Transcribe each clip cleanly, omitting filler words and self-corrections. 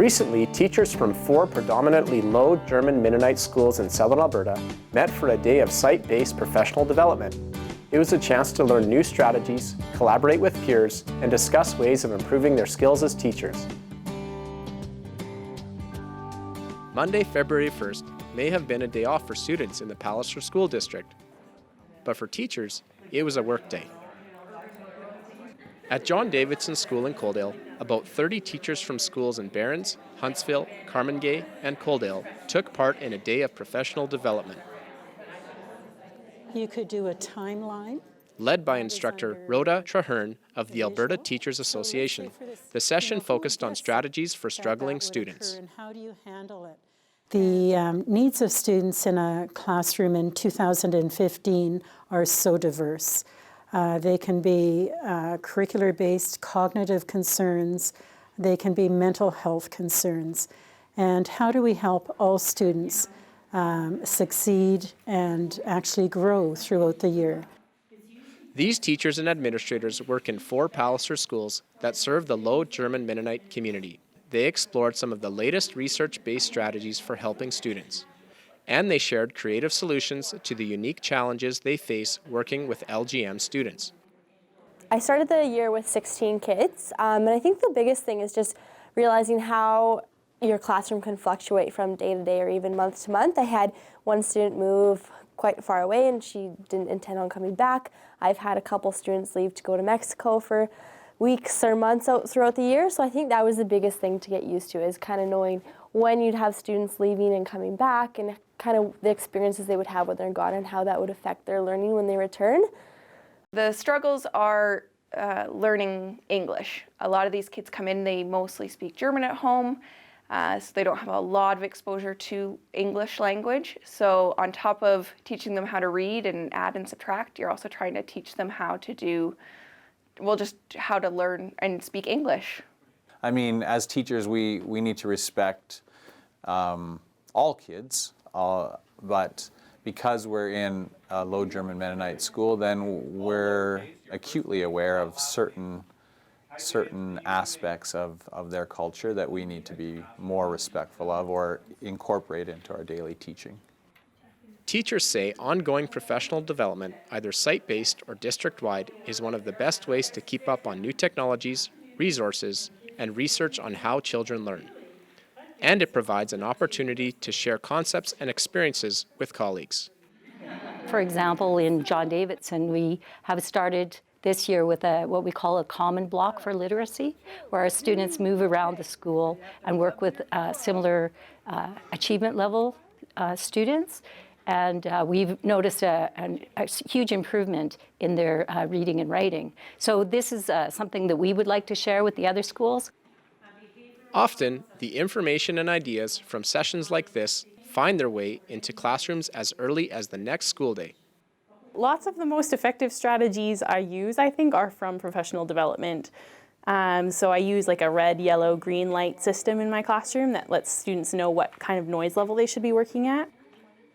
Recently, teachers from 4 predominantly low German Mennonite schools in southern Alberta met for a day of site-based professional development. It was a chance to learn new strategies, collaborate with peers, and discuss ways of improving their skills as teachers. Monday, February 1st may have been a day off for students in the Palliser School District, but for teachers, it was a work day. At John Davidson School in Coaldale, about 30 teachers from schools in Barons, Huntsville, Carmangay, and Coaldale took part in a day of professional development. You could do a timeline. Led by instructor Rhoda Traherne of the Alberta Teachers Association, the session focused on strategies for struggling students. And how do you handle it? The needs of students in a classroom in 2015 are so diverse. They can be curricular-based cognitive concerns. They can be mental health concerns. And how do we help all students succeed and actually grow throughout the year? These teachers and administrators work in 4 Palliser schools that serve the low German Mennonite community. They explored some of the latest research-based strategies for helping students. And they shared creative solutions to the unique challenges they face working with LGM students. I started the year with 16 kids, and I think the biggest thing is just realizing how your classroom can fluctuate from day to day or even month to month. I had one student move quite far away and she didn't intend on coming back. I've had a couple students leave to go to Mexico for weeks or months out throughout the year, so I think that was the biggest thing to get used to, is kind of knowing when you'd have students leaving and coming back and kind of the experiences they would have when they're gone and how that would affect their learning when they return. The struggles are learning English. A lot of these kids come in, they mostly speak German at home, so they don't have a lot of exposure to English language. So on top of teaching them how to read and add and subtract, you're also trying to teach them how to do, well, just how to learn and speak English. I mean, as teachers, we need to respect all kids, but because we're in a low German Mennonite school, then we're acutely aware of certain aspects of their culture that we need to be more respectful of or incorporate into our daily teaching. Teachers say ongoing professional development, either site-based or district-wide, is one of the best ways to keep up on new technologies, resources, and research on how children learn. And it provides an opportunity to share concepts and experiences with colleagues. For example, in John Davidson, we have started this year with what we call a common block for literacy, where our students move around the school and work with similar achievement level students. And we've noticed a huge improvement in their reading and writing. So this is something that we would like to share with the other schools. Often, the information and ideas from sessions like this find their way into classrooms as early as the next school day. Lots of the most effective strategies I use, I think, are from professional development. So I use like a red, yellow, green light system in my classroom that lets students know what kind of noise level they should be working at.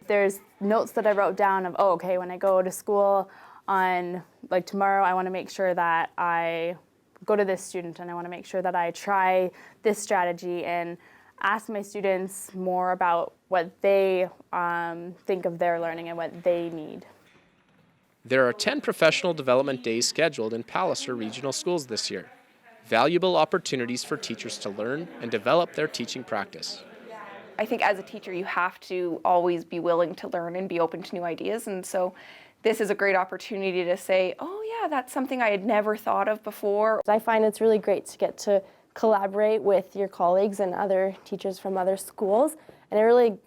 There's notes that I wrote down of, okay, when I go to school on, like tomorrow, I want to make sure that I go to this student and I want to make sure that I try this strategy and ask my students more about what they think of their learning and what they need. There are 10 professional development days scheduled in Palliser Regional Schools this year. Valuable opportunities for teachers to learn and develop their teaching practice. I think as a teacher, you have to always be willing to learn and be open to new ideas. And so this is a great opportunity to say, oh yeah, that's something I had never thought of before. I find it's really great to get to collaborate with your colleagues and other teachers from other schools. And it really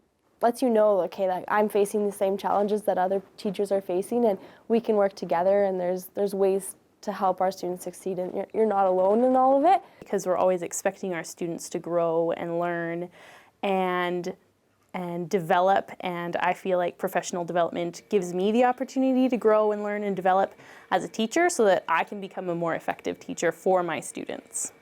lets you know, okay, that I'm facing the same challenges that other teachers are facing, and we can work together, and there's ways to help our students succeed, and you're not alone in all of it. Because we're always expecting our students to grow and learn and develop, and I feel like professional development gives me the opportunity to grow and learn and develop as a teacher so that I can become a more effective teacher for my students.